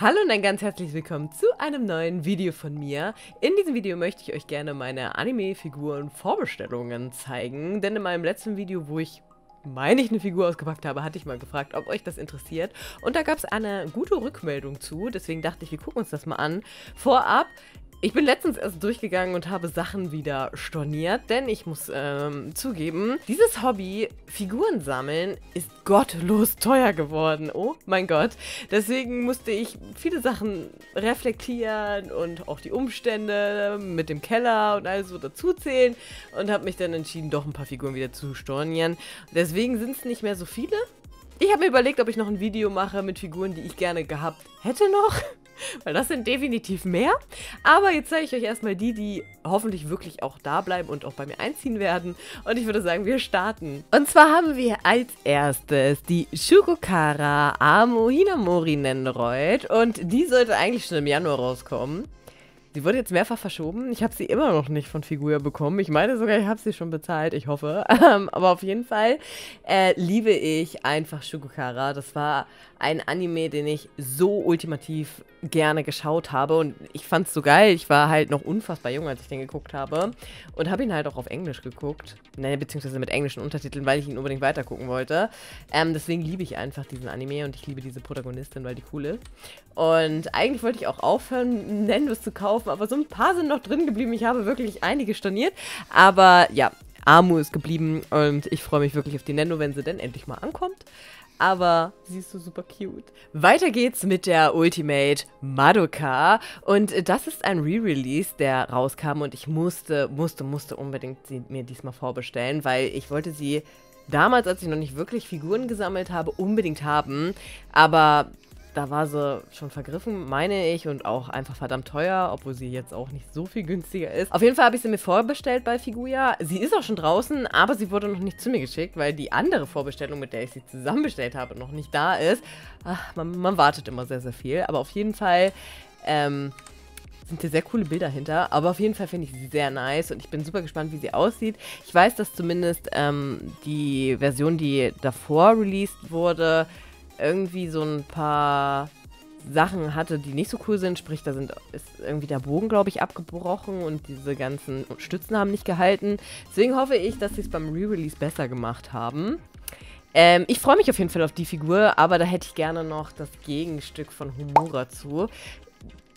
Hallo und ein ganz herzlich willkommen zu einem neuen Video von mir. In diesem Video möchte ich euch gerne meine Anime-Figuren-Vorbestellungen zeigen, denn in meinem letzten Video, wo ich eine Figur ausgepackt habe, hatte ich mal gefragt, ob euch das interessiert. Und da gab es eine gute Rückmeldung zu, deswegen dachte ich, wir gucken uns das mal an. Vorab, ich bin letztens erst durchgegangen und habe Sachen wieder storniert, denn ich muss zugeben, dieses Hobby, Figuren sammeln, ist gottlos teuer geworden. Oh mein Gott. Deswegen musste ich viele Sachen reflektieren und auch die Umstände mit dem Keller und all so dazuzählen und habe mich dann entschieden, doch ein paar Figuren wieder zu stornieren. Deswegen sind es nicht mehr so viele. Ich habe mir überlegt, ob ich noch ein Video mache mit Figuren, die ich gerne gehabt hätte noch. Weil das sind definitiv mehr. Aber jetzt zeige ich euch erstmal die hoffentlich wirklich auch da bleiben und auch bei mir einziehen werden. Und ich würde sagen, wir starten. Und zwar haben wir als erstes die Shugokara Amo Hinamori Nendoroid. Und die sollte eigentlich schon im Januar rauskommen. Sie wurde jetzt mehrfach verschoben. Ich habe sie immer noch nicht von Figuya bekommen. Ich meine sogar, ich habe sie schon bezahlt. Ich hoffe. Aber auf jeden Fall liebe ich einfach Shugokara. Das war ein Anime, den ich so ultimativ gerne geschaut habe. Und ich fand es so geil. Ich war halt noch unfassbar jung, als ich den geguckt habe. Und habe ihn halt auch auf Englisch geguckt. Nein, beziehungsweise mit englischen Untertiteln, weil ich ihn unbedingt weiter gucken wollte. Deswegen liebe ich einfach diesen Anime und ich liebe diese Protagonistin, weil die cool ist. Und eigentlich wollte ich auch aufhören, Nendos zu kaufen, aber so ein paar sind noch drin geblieben. Ich habe wirklich einige storniert. Aber ja, Amo ist geblieben und ich freue mich wirklich auf die Nendo, wenn sie denn endlich mal ankommt. Aber sie ist so super cute. Weiter geht's mit der Ultimate Madoka. Und das ist ein Re-Release, der rauskam. Und ich musste unbedingt sie mir diesmal vorbestellen, weil ich wollte sie damals, als ich noch nicht wirklich Figuren gesammelt habe, unbedingt haben. Aber da war sie schon vergriffen, meine ich, und auch einfach verdammt teuer, obwohl sie jetzt auch nicht so viel günstiger ist. Auf jeden Fall habe ich sie mir vorbestellt bei Figuya. Sie ist auch schon draußen, aber sie wurde noch nicht zu mir geschickt, weil die andere Vorbestellung, mit der ich sie zusammenbestellt habe, noch nicht da ist. Ach, man wartet immer sehr, sehr viel. Aber auf jeden Fall sind hier sehr coole Bilder hinter. Aber auf jeden Fall finde ich sie sehr nice und ich bin super gespannt, wie sie aussieht. Ich weiß, dass zumindest die Version, die davor released wurde, irgendwie so ein paar Sachen hatte, die nicht so cool sind. Sprich, ist irgendwie der Bogen, glaube ich, abgebrochen und diese ganzen Stützen haben nicht gehalten. Deswegen hoffe ich, dass sie es beim Re-Release besser gemacht haben. Ich freue mich auf jeden Fall auf die Figur, aber da hätte ich gerne noch das Gegenstück von Homura zu.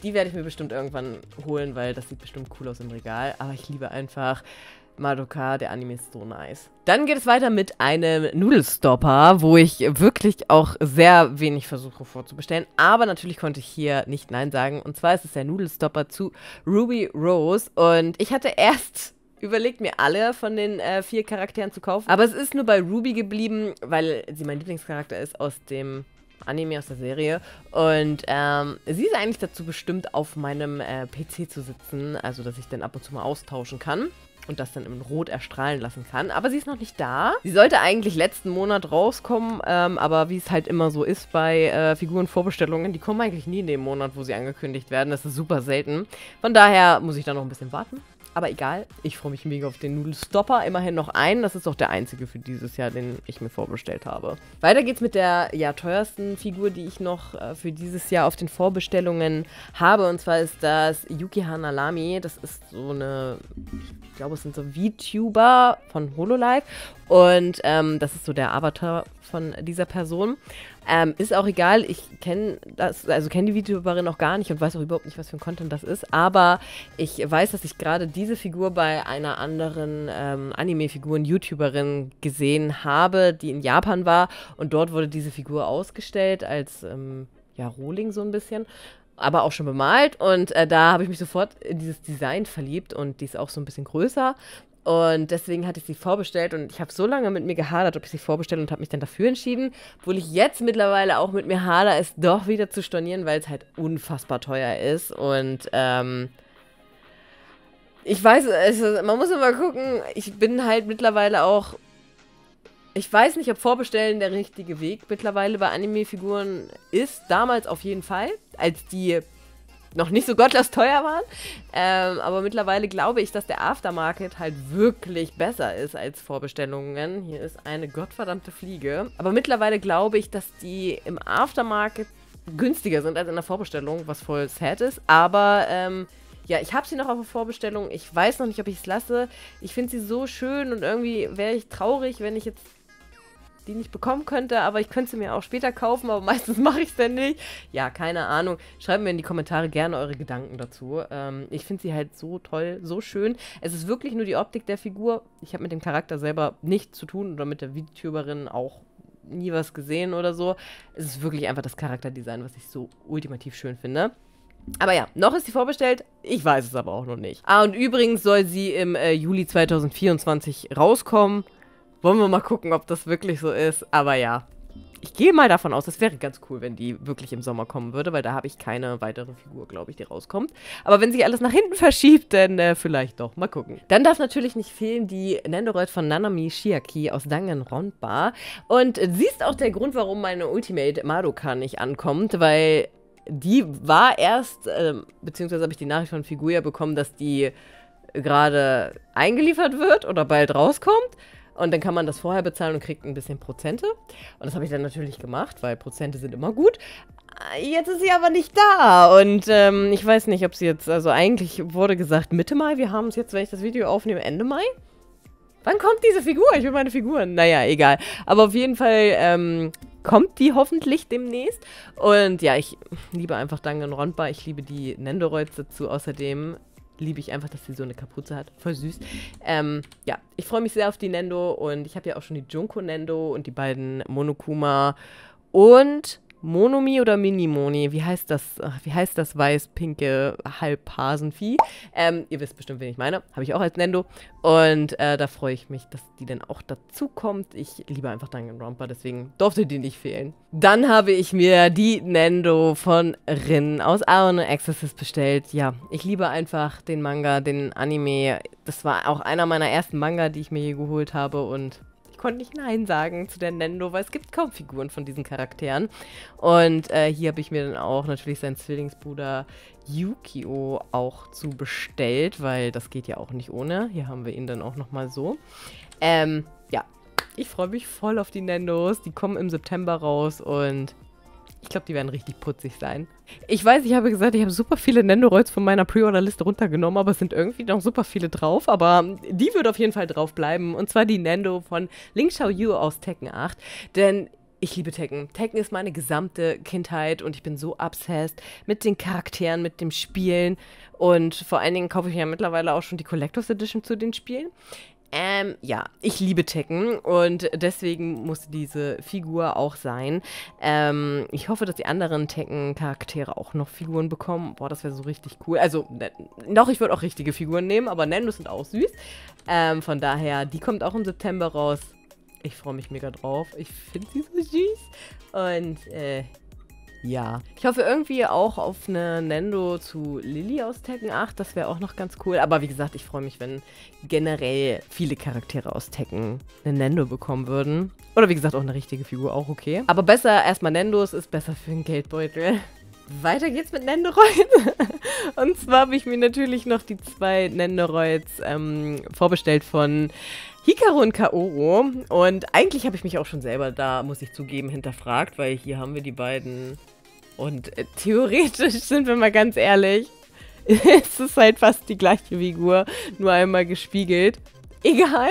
Die werde ich mir bestimmt irgendwann holen, weil das sieht bestimmt cool aus im Regal. Aber ich liebe einfach Madoka, der Anime ist so nice. Dann geht es weiter mit einem Nudelstopper, wo ich wirklich auch sehr wenig versuche vorzubestellen. Aber natürlich konnte ich hier nicht Nein sagen. Und zwar ist es der Nudelstopper zu Ruby Rose. Und ich hatte erst überlegt, mir alle von den 4 Charakteren zu kaufen. Aber es ist nur bei Ruby geblieben, weil sie mein Lieblingscharakter ist aus dem Anime, aus der Serie. Und sie ist eigentlich dazu bestimmt, auf meinem PC zu sitzen. Also, dass ich den ab und zu mal austauschen kann. Und das dann im Rot erstrahlen lassen kann. Aber sie ist noch nicht da. Sie sollte eigentlich letzten Monat rauskommen, aber wie es halt immer so ist bei Figurenvorbestellungen, die kommen eigentlich nie in dem Monat, wo sie angekündigt werden. Das ist super selten. Von daher muss ich da noch ein bisschen warten. Aber egal, ich freue mich mega auf den Nudelstopper. Immerhin noch einen. Das ist auch der einzige für dieses Jahr, den ich mir vorbestellt habe. Weiter geht's mit der teuersten Figur, die ich noch für dieses Jahr auf den Vorbestellungen habe. Und zwar ist das Yukiha Nanami. Das ist so eine, ich glaube, es sind so VTuber von Hololive. Und das ist so der Avatar von dieser Person. Ist auch egal, ich kenne die VTuberin auch gar nicht und weiß auch überhaupt nicht, was für ein Content das ist, aber ich weiß, dass ich gerade diese Figur bei einer anderen Anime-Figuren-YouTuberin gesehen habe, die in Japan war und dort wurde diese Figur ausgestellt als, Rohling so ein bisschen, aber auch schon bemalt und da habe ich mich sofort in dieses Design verliebt und die ist auch so ein bisschen größer. Und deswegen hatte ich sie vorbestellt und ich habe so lange mit mir gehadert, ob ich sie vorbestelle und habe mich dann dafür entschieden, obwohl ich jetzt mittlerweile auch mit mir hadere, es doch wieder zu stornieren, weil es halt unfassbar teuer ist und ich weiß, man muss immer gucken, ich bin halt mittlerweile auch, ich weiß nicht, ob Vorbestellen der richtige Weg mittlerweile bei Anime-Figuren ist, damals auf jeden Fall, als die noch nicht so gottlos teuer waren, aber mittlerweile glaube ich, dass der Aftermarket halt wirklich besser ist als Vorbestellungen. Hier ist eine gottverdammte Fliege. Aber mittlerweile glaube ich, dass die im Aftermarket günstiger sind als in der Vorbestellung, was voll sad ist. Aber, ja, ich habe sie noch auf der Vorbestellung. Ich weiß noch nicht, ob ich es lasse. Ich finde sie so schön und irgendwie wäre ich traurig, wenn ich jetzt die nicht bekommen könnte, aber ich könnte sie mir auch später kaufen, aber meistens mache ich es dann nicht. Ja, keine Ahnung. Schreibt mir in die Kommentare gerne eure Gedanken dazu. Ich finde sie halt so toll, so schön. Es ist wirklich nur die Optik der Figur. Ich habe mit dem Charakter selber nichts zu tun oder mit der VTuberin auch nie was gesehen oder so. Es ist wirklich einfach das Charakterdesign, was ich so ultimativ schön finde. Aber ja, noch ist sie vorbestellt. Ich weiß es aber auch noch nicht. Ah, und übrigens soll sie im Juli 2024 rauskommen. Wollen wir mal gucken, ob das wirklich so ist. Aber ja, ich gehe mal davon aus, das wäre ganz cool, wenn die wirklich im Sommer kommen würde, weil da habe ich keine weitere Figur, glaube ich, die rauskommt. Aber wenn sich alles nach hinten verschiebt, dann vielleicht doch. Mal gucken. Dann darf natürlich nicht fehlen die Nendoroid von Nanami Chiaki aus Danganronpa. Und sie ist auch der Grund, warum meine Ultimate Madoka nicht ankommt, weil die war erst, beziehungsweise habe ich die Nachricht von Figuya bekommen, dass die gerade eingeliefert wird oder bald rauskommt. Und dann kann man das vorher bezahlen und kriegt ein bisschen Prozente. Und das habe ich dann natürlich gemacht, weil Prozente sind immer gut. Jetzt ist sie aber nicht da. Und ich weiß nicht, ob sie jetzt, also eigentlich wurde gesagt Mitte Mai. Wir haben es jetzt, wenn ich das Video aufnehme, Ende Mai. Wann kommt diese Figur? Ich will meine Figuren. Naja, egal. Aber auf jeden Fall kommt die hoffentlich demnächst. Und ja, ich liebe einfach Danganronpa. Ich liebe die Nendoroids dazu. Außerdem liebe ich einfach, dass sie so eine Kapuze hat. Voll süß. Ja, ich freue mich sehr auf die Nendo und ich habe ja auch schon die Junko Nendo und die beiden Monokuma und Monomi oder Minimoni. Wie heißt das? Wie heißt das weiß-pinke Halbhasenvieh? Ihr wisst bestimmt, wen ich meine. Habe ich auch als Nendo. Und da freue ich mich, dass die dann auch dazu kommt. Ich liebe einfach Danganronpa, deswegen durfte die nicht fehlen. Dann habe ich mir die Nendo von Rin aus Aon Exorcist bestellt. Ja, ich liebe einfach den Manga, den Anime. Das war auch einer meiner ersten Manga, die ich mir hier geholt habe und ich konnte nicht Nein sagen zu der Nendo, weil es gibt kaum Figuren von diesen Charakteren. Und hier habe ich mir dann auch natürlich seinen Zwillingsbruder Yukio auch zu bestellt, weil das geht ja auch nicht ohne. Hier haben wir ihn dann auch nochmal so. Ja, ich freue mich voll auf die Nendos. Die kommen im September raus und ich glaube, die werden richtig putzig sein. Ich weiß, ich habe gesagt, ich habe super viele Nendoroids von meiner Pre-Order-Liste runtergenommen, aber es sind irgendwie noch super viele drauf. Aber die wird auf jeden Fall drauf bleiben. Und zwar die Nendo von Ling Xiaoyu aus Tekken 8. Denn ich liebe Tekken. Tekken ist meine gesamte Kindheit und ich bin so obsessed mit den Charakteren, mit dem Spielen. Und vor allen Dingen kaufe ich ja mittlerweile auch schon die Collectors Edition zu den Spielen. Ja, ich liebe Tekken und deswegen musste diese Figur auch sein. Ich hoffe, dass die anderen Tekken-Charaktere auch noch Figuren bekommen. Boah, das wäre so richtig cool. Also, doch, ich würde auch richtige Figuren nehmen, aber Nendos sind auch süß. Von daher, die kommt auch im September raus. Ich freue mich mega drauf. Ich finde sie so süß. Und, ja. Ich hoffe irgendwie auch auf eine Nendo zu Lily aus Tekken 8. Das wäre auch noch ganz cool. Aber wie gesagt, ich freue mich, wenn generell viele Charaktere aus Tekken eine Nendo bekommen würden. Oder wie gesagt, auch eine richtige Figur, auch okay. Aber besser erstmal Nendos, ist besser für den Geldbeutel. Weiter geht's mit Nendoroids. Und zwar habe ich mir natürlich noch die 2 Nendoroids vorbestellt von Hikaru und Kaoru. Und eigentlich habe ich mich auch schon selber, da muss ich zugeben, hinterfragt, weil hier haben wir die beiden. Und theoretisch, sind wir mal ganz ehrlich, es ist halt fast die gleiche Figur, nur einmal gespiegelt. Egal.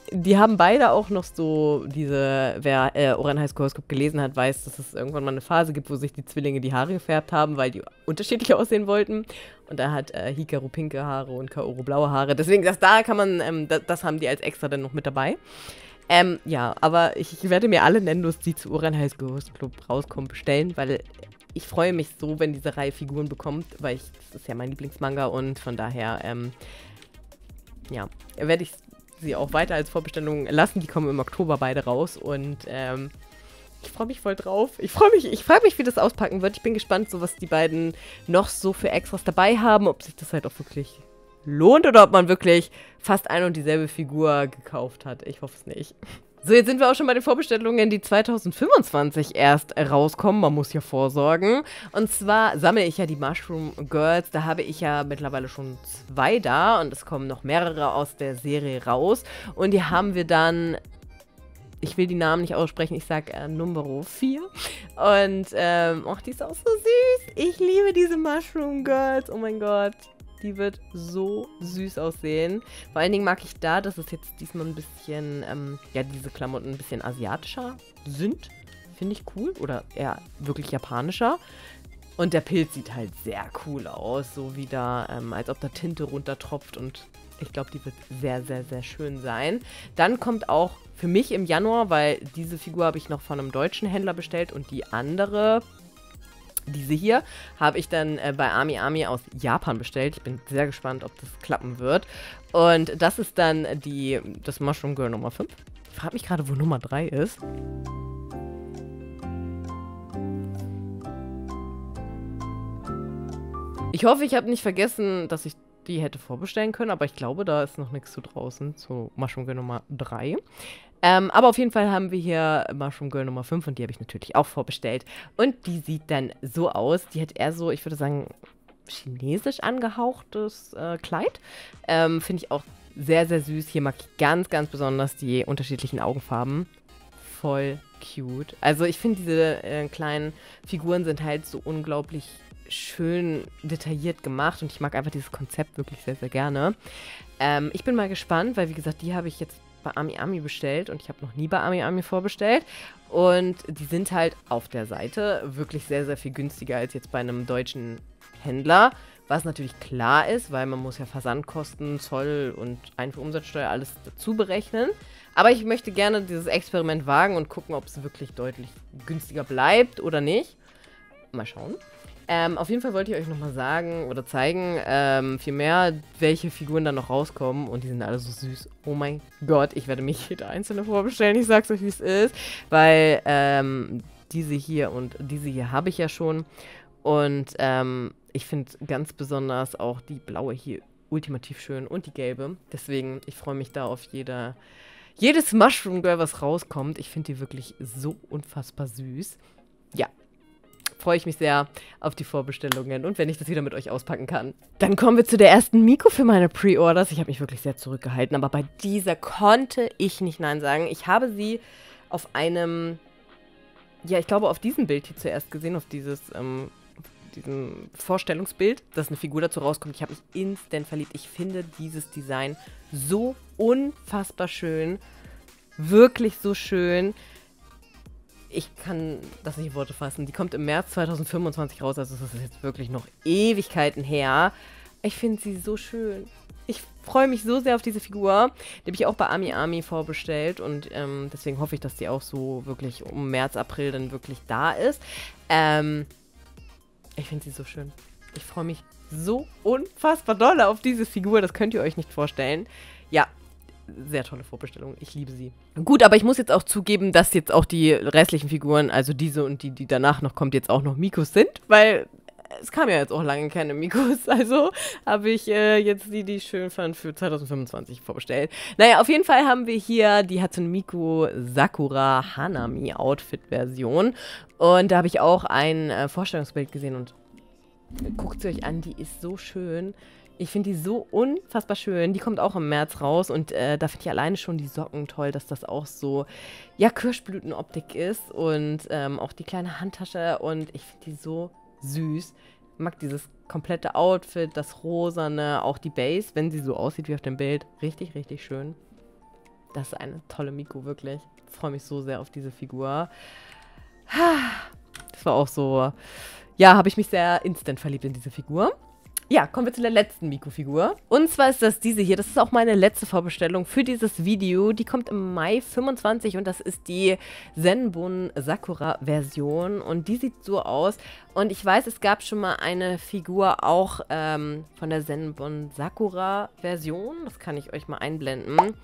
Die haben beide auch noch so wer Ouran High School Horoskop gelesen hat, weiß, dass es irgendwann mal eine Phase gibt, wo sich die Zwillinge die Haare gefärbt haben, weil die unterschiedlich aussehen wollten. Und da hat Hikaru pinke Haare und Kaoru blaue Haare. Deswegen, da kann man, das haben die als extra dann noch mit dabei. Ja, aber ich werde mir alle Nendos, die zu Ouran High School Horoskop rauskommen, bestellen, weil ich freue mich so, wenn diese Reihe Figuren bekommt, weil das ist ja mein Lieblingsmanga und von daher, ja, werde ich sie auch weiter als Vorbestellung lassen. Die kommen im Oktober beide raus und ich freue mich voll drauf. Ich frage mich, wie das auspacken wird. Ich bin gespannt, so was die beiden noch so für Extras dabei haben, ob sich das halt auch wirklich lohnt oder ob man wirklich fast eine und dieselbe Figur gekauft hat. Ich hoffe es nicht. So, jetzt sind wir auch schon bei den Vorbestellungen, die 2025 erst rauskommen. Man muss ja vorsorgen. Und zwar sammle ich ja die Mushroom Girls. Da habe ich ja mittlerweile schon 2 da. Und es kommen noch mehrere aus der Serie raus. Und die haben wir dann ich will die Namen nicht aussprechen, ich sag Numero 4. Und, ach, die ist auch so süß. Ich liebe diese Mushroom Girls. Oh mein Gott. Die wird so süß aussehen. Vor allen Dingen mag ich da, dass es jetzt diesmal ein bisschen, ja, diese Klamotten ein bisschen asiatischer sind. Finde ich cool. Oder eher wirklich japanischer. Und der Pilz sieht halt sehr cool aus. So wie da, als ob da Tinte runtertropft. Und ich glaube, die wird sehr, sehr, sehr schön sein. Dann kommt auch für mich im Januar, weil diese Figur habe ich noch von einem deutschen Händler bestellt. Und die andere... Diese hier habe ich dann bei Ami Ami aus Japan bestellt. Ich bin sehr gespannt, ob das klappen wird. Und das ist dann das Mushroom Girl Nummer 5. Ich frage mich gerade, wo Nummer 3 ist. Ich hoffe, ich habe nicht vergessen, dass ich die hätte vorbestellen können, aber ich glaube, da ist noch nichts zu draußen, zu Mushroom Girl Nummer 3. Aber auf jeden Fall haben wir hier Mushroom Girl Nummer 5 und die habe ich natürlich auch vorbestellt. Und die sieht dann so aus. Die hat eher so, ich würde sagen, chinesisch angehauchtes Kleid. Finde ich auch sehr, sehr süß. Hier mag ich ganz, ganz besonders die unterschiedlichen Augenfarben. Voll cute. Also ich finde, diese kleinen Figuren sind halt so unglaublich schön detailliert gemacht und ich mag einfach dieses Konzept wirklich sehr, sehr gerne. Ich bin mal gespannt, weil wie gesagt, die habe ich jetzt bei Ami Ami bestellt und ich habe noch nie bei Ami Ami vorbestellt und die sind halt auf der Seite wirklich sehr, sehr viel günstiger als jetzt bei einem deutschen Händler, was natürlich klar ist, weil man muss ja Versandkosten, Zoll und Einfuhrumsatzsteuer alles dazu berechnen. Aber ich möchte gerne dieses Experiment wagen und gucken, ob es wirklich deutlich günstiger bleibt oder nicht. Mal schauen. Auf jeden Fall wollte ich euch nochmal sagen oder zeigen, vielmehr, welche Figuren da noch rauskommen. Und die sind alle so süß. Oh mein Gott, ich werde mich jede einzelne vorbestellen. Ich sag's euch, wie es ist. Weil diese hier und diese hier habe ich ja schon. Und ich finde ganz besonders auch die blaue hier ultimativ schön und die gelbe. Deswegen, ich freue mich da auf jedes Mushroom Girl, was rauskommt. Ich finde die wirklich so unfassbar süß. Ja. Freue ich mich sehr auf die Vorbestellungen und wenn ich das wieder mit euch auspacken kann. Dann kommen wir zu der ersten Miko für meine Pre-Orders. Ich habe mich wirklich sehr zurückgehalten, aber bei dieser konnte ich nicht Nein sagen. Ich habe sie auf einem, ja, ich glaube auf diesem Bild hier zuerst gesehen, auf diesem Vorstellungsbild, dass eine Figur dazu rauskommt. Ich habe mich instant verliebt. Ich finde dieses Design so unfassbar schön. Wirklich so schön. Ich kann das nicht in Worte fassen. Die kommt im März 2025 raus, also das ist jetzt wirklich noch Ewigkeiten her. Ich finde sie so schön. Ich freue mich so sehr auf diese Figur. Die habe ich auch bei Ami Ami vorbestellt und deswegen hoffe ich, dass die auch so wirklich um März, April dann wirklich da ist. Ich finde sie so schön. Ich freue mich so unfassbar doll auf diese Figur. Das könnt ihr euch nicht vorstellen. Ja. Sehr tolle Vorbestellung. Ich liebe sie. Gut, aber ich muss jetzt auch zugeben, dass jetzt auch die restlichen Figuren, also diese und die danach noch kommt, jetzt auch noch Mikos sind, weil es kam ja jetzt auch lange keine Mikos. Also habe ich jetzt die ich schön fand, für 2025 vorbestellt. Naja, auf jeden Fall haben wir hier die Hatsune Miku Sakura Hanami Outfit-Version. Und da habe ich auch ein Vorstellungsbild gesehen und guckt sie euch an, die ist so schön. Ich finde die so unfassbar schön. Die kommt auch im März raus und da finde ich alleine schon die Socken toll, dass das auch so, ja, Kirschblütenoptik ist und auch die kleine Handtasche und ich finde die so süß. Ich mag dieses komplette Outfit, das Rosane, auch die Base, wenn sie so aussieht wie auf dem Bild. Richtig, richtig schön. Das ist eine tolle Miku, wirklich. Ich freue mich so sehr auf diese Figur. Das war auch so, ja, habe ich mich sehr instant verliebt in diese Figur. Ja, kommen wir zu der letzten Miku-Figur. Und zwar ist das diese hier. Das ist auch meine letzte Vorbestellung für dieses Video. Die kommt im Mai 25 und das ist die Zenbun Sakura-Version. Und die sieht so aus. Und ich weiß, es gab schon mal eine Figur auch von der Zenbun Sakura-Version. Das kann ich euch mal einblenden.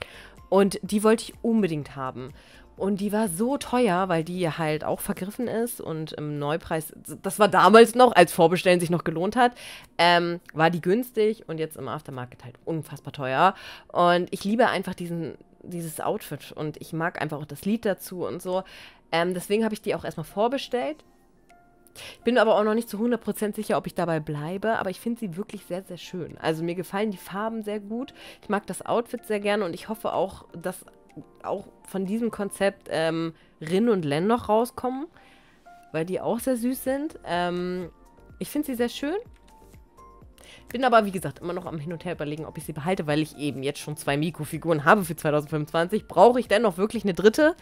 Und die wollte ich unbedingt haben. Und die war so teuer, weil die halt auch vergriffen ist und im Neupreis, das war damals noch, als Vorbestellen sich noch gelohnt hat, war die günstig und jetzt im Aftermarket halt unfassbar teuer. Und ich liebe einfach dieses Outfit und ich mag einfach auch das Lied dazu und so. Deswegen habe ich die auch erstmal vorbestellt. Ich bin aber auch noch nicht zu 100% sicher, ob ich dabei bleibe, aber ich finde sie wirklich sehr, sehr schön. Also mir gefallen die Farben sehr gut. Ich mag das Outfit sehr gerne und ich hoffe auch, dass auch von diesem Konzept Rin und Len noch rauskommen, weil die auch sehr süß sind. Ich finde sie sehr schön. Bin aber, wie gesagt, immer noch am Hin und Her überlegen, ob ich sie behalte, weil ich eben jetzt schon 2 Miku-Figuren habe für 2025. Brauche ich denn noch wirklich eine dritte?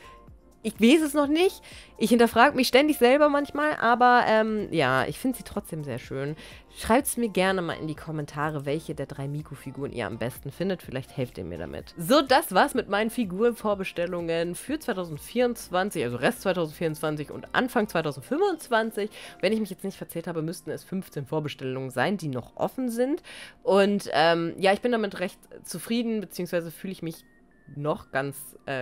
Ich weiß es noch nicht. Ich hinterfrage mich ständig selber manchmal, aber ja, ich finde sie trotzdem sehr schön. Schreibt es mir gerne mal in die Kommentare, welche der 3 Miku-Figuren ihr am besten findet. Vielleicht helft ihr mir damit. So, das war's mit meinen Figurenvorbestellungen für 2024, also Rest 2024 und Anfang 2025. Wenn ich mich jetzt nicht verzählt habe, müssten es 15 Vorbestellungen sein, die noch offen sind. Und ja, ich bin damit recht zufrieden, beziehungsweise fühle ich mich noch ganz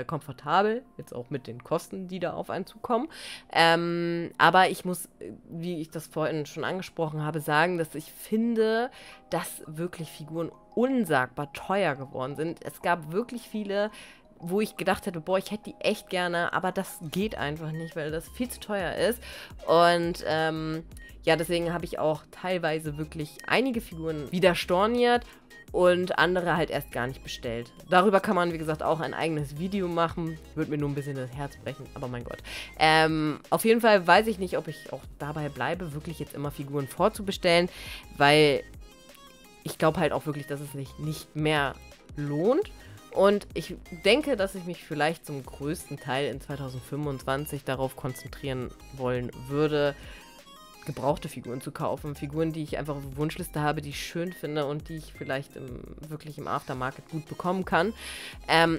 komfortabel, jetzt auch mit den Kosten, die da auf einen zukommen. Aber ich muss, wie ich das vorhin schon angesprochen habe, sagen, dass ich finde, dass wirklich Figuren unsagbar teuer geworden sind. Es gab wirklich viele, wo ich gedacht hätte, boah, ich hätte die echt gerne, aber das geht einfach nicht, weil das viel zu teuer ist. Und ja, deswegen habe ich auch teilweise wirklich einige Figuren wieder storniert und andere halt erst gar nicht bestellt. Darüber kann man, wie gesagt, auch ein eigenes Video machen. Würde mir nur ein bisschen das Herz brechen, aber mein Gott. Auf jeden Fall weiß ich nicht, ob ich auch dabei bleibe, wirklich jetzt immer Figuren vorzubestellen, weil ich glaube halt auch wirklich, dass es sich nicht mehr lohnt. Und ich denke, dass ich mich vielleicht zum größten Teil in 2025 darauf konzentrieren wollen würde, gebrauchte Figuren zu kaufen. Figuren, die ich einfach auf der Wunschliste habe, die ich schön finde und die ich vielleicht wirklich im Aftermarket gut bekommen kann.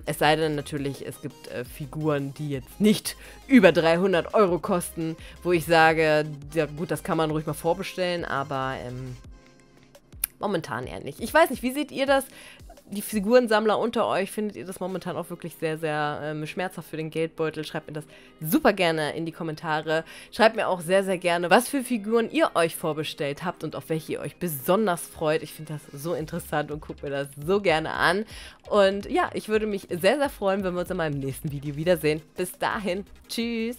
Es sei denn natürlich, es gibt Figuren, die jetzt nicht über 300 € kosten, wo ich sage, ja gut, das kann man ruhig mal vorbestellen, aber momentan eher nicht. Ich weiß nicht, wie seht ihr das? Die Figurensammler unter euch, findet ihr das momentan auch wirklich sehr, sehr schmerzhaft für den Geldbeutel? Schreibt mir das super gerne in die Kommentare. Schreibt mir auch sehr, sehr gerne, was für Figuren ihr euch vorbestellt habt und auf welche ihr euch besonders freut. Ich finde das so interessant und gucke mir das so gerne an. Und ja, ich würde mich sehr, sehr freuen, wenn wir uns in meinem nächsten Video wiedersehen. Bis dahin, tschüss!